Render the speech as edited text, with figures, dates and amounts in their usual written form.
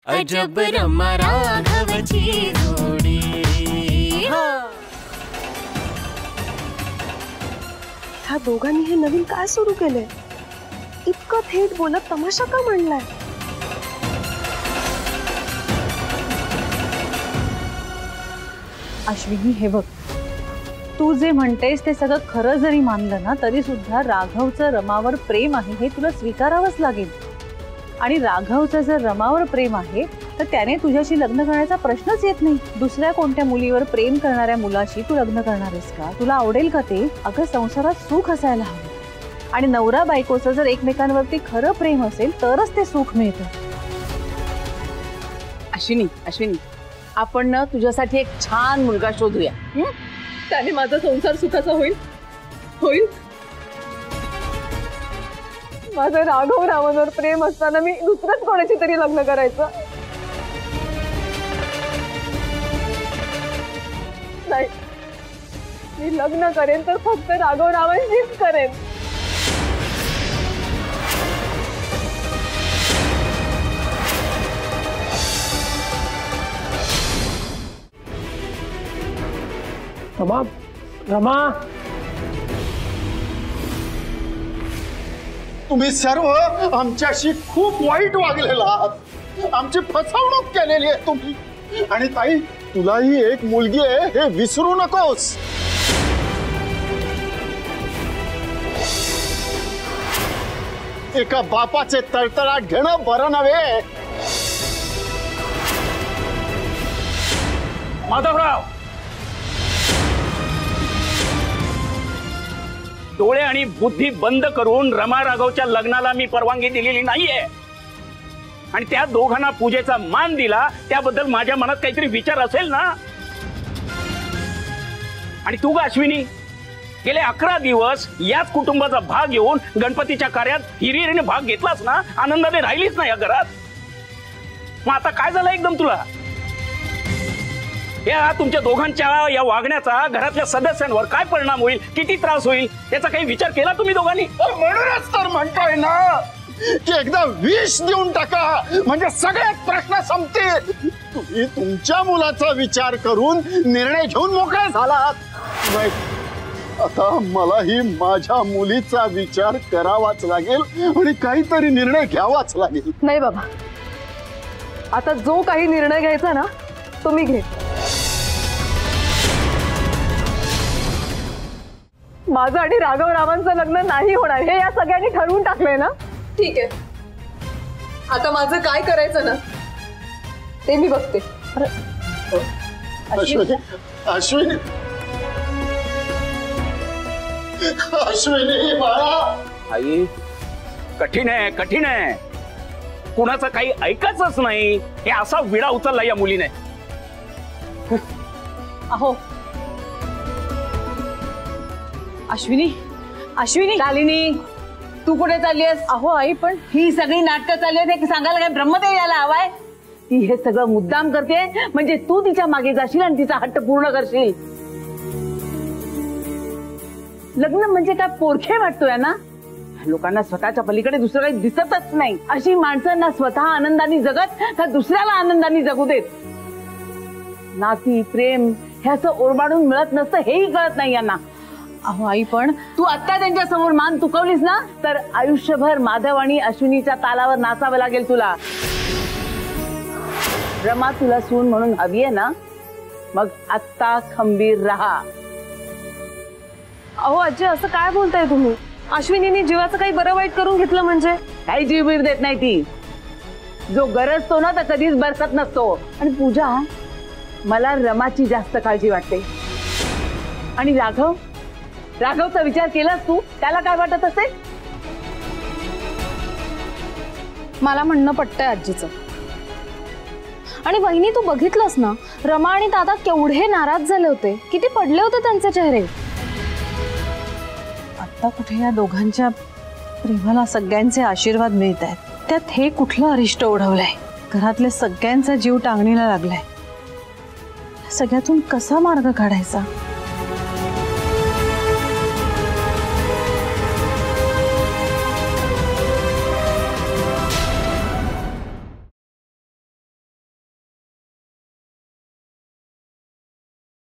अजब रमा राघवची जोडी। ह्या दोघांनी हे नवीन काय सुरू केले? इतकं थेट बोलत तमाशा का म्हणलाय? अश्विनी हे बघ, तू जे म्हणतेस ते सगळं खरं जरी मानलं ना तरी सुद्धा राघवचं रमावर प्रेम आहे हे तुला स्वीकारावंच लागेल। आणि राघवचं जर रमावर प्रेम आहे तर त्याने तुझ्याशी लग्न करण्याचा प्रश्नच येत नाही। दुसऱ्या कोणत्या मुलीवर प्रेम करणाऱ्या मुलाशी तू लग्न करणार आहेस का? तुला आवडेल का ते? अगं संसारात सुख असायला हवं आणि नवरा बायकोचं जर एकमेकांवरती खरं प्रेम असेल तरच ते सुख मिळतं। अश्विनी आपण ना तुझ्यासाठी एक छान मुलगा शोधूया। त्याने माझा संसार सुखाचा होईल होईल। माझं राघव रावणवर प्रेम असताना मी दुसऱ्याच कोणाची तरी लग्न करायचं नाही। मी लग्न करेन तर फक्त राघव रावणशीच करेन। रमा रमा तुम्ही सर्व आमच्याशी खूप वाईट वागलेला आहात। आमची फसवणूक केलेली आहे तुम्ही। आणि ताई तुलाही एक मुलगी आहे हे विसरू नकोस। एका बापाचे तळतळाट घेणं बरं नव्हे। माधवराव, डोळे आणि बुद्धी बंद करून रमा राघवच्या लग्नाला मी परवानगी दिलेली नाहीये आणि त्या दोघांना पूजेचा मान दिला त्याबद्दल माझ्या मनात काहीतरी विचार असेल ना। आणि तू ग अश्विनी, गेले 11 दिवस याच कुटुंबाचा भाग घेऊन गणपतीच्या कार्यात हिरिरीने भाग घेतलास ना, आनंदाने राहिलीच ना या घरात। मग आता काय झालं एकदम तुला? या तुमच्या दोघांच्या या वागण्याचा घरातल्या सदस्यांवर काय परिणाम होईल, किती त्रास होईल याचा काही विचार केला तुम्ही दोघांनी? म्हणूनच तर म्हणतोय ना की एकदा विष देऊन टाका म्हणजे सगळे प्रश्न संपतील। तुम्ही तुमच्या मुलाचा विचार करून निर्णय घेऊन मोकळे झालात। आता मलाही माझ्या मुलीचा विचार करावाच लागेल आणि काहीतरी निर्णय घ्यावाच लागेल। नाही बाबा, आता जो काही निर्णय घ्यायचा ना तुम्ही घे। माझं आणि राघव रावांचं लग्न नाही होणार हे या सगळ्यांनी ठरवून टाकलंय ना। ठीक आहे, आता माझं काय करायचं ना ते मी बघते। अश्विनी अश्विनी अश्विनी बाळा। आई कठीण आहे कुणाचं काही ऐकायचंच नाही हे असा विडा उचलला या मुलीने। अहो अश्विनी शालिनी, तू कुठे चाललीस? अहो आई पण ही सगळी नाटकं चालली आहेत हे सांगायला काय ब्रह्मदेव यायला हवाय? ती हे सगळं मुद्दाम करते म्हणजे तू तिच्या मागे जाशील आणि तिचा हट्ट पूर्ण करशील। लग्न म्हणजे काय पोरखे वाटतोय ना? लोकांना स्वतःच्या पलीकडे दुसरं काही दिसतच नाही। अशी माणसांना स्वतः आनंदाने जगत का दुसऱ्याला आनंदाने जगू देत? नाती प्रेम हे असं ओरबाडून मिळत नसतं हेही कळत नाही यांना। अहो आई पण तू आता त्यांच्या समोर मान तुकवलीस ना तर आयुष्यभर माधव आणि अश्विनीच्या तालावर नाचावं लागेल तुला। रमा तुला सून म्हणून हवी आहे ना, मग आत्ता खंबीर राहा। अहो आजी असं काय बोलताय तुम्ही? अश्विनीने जीवाचं काही बरं वाईट करून घेतलं म्हणजे? काही जीवबीर देत नाही ती। जो गरजतो ना तर कधीच बरसत नसतो। आणि पूजा, मला रमाची जास्त काळजी वाटते। आणि राघवचा विचार केलास तू? त्याला काय वाटत असेल? मला म्हणणं पटतंय आजीचं। आणि वहिनी तू बघितलंस ना रमा आणि दादा केवढे नाराज झाले होते, किती पडले होते त्यांचे चेहरे। आता कुठे या दोघांच्या प्रेमाला सगळ्यांचे आशीर्वाद मिळत आहेत, त्यात हे कुठलं अरिष्ट ओढवलंय? घरातले सगळ्यांचा जीव टांगणीला लागलाय। सगळ्यातून कसा मार्ग काढायचा?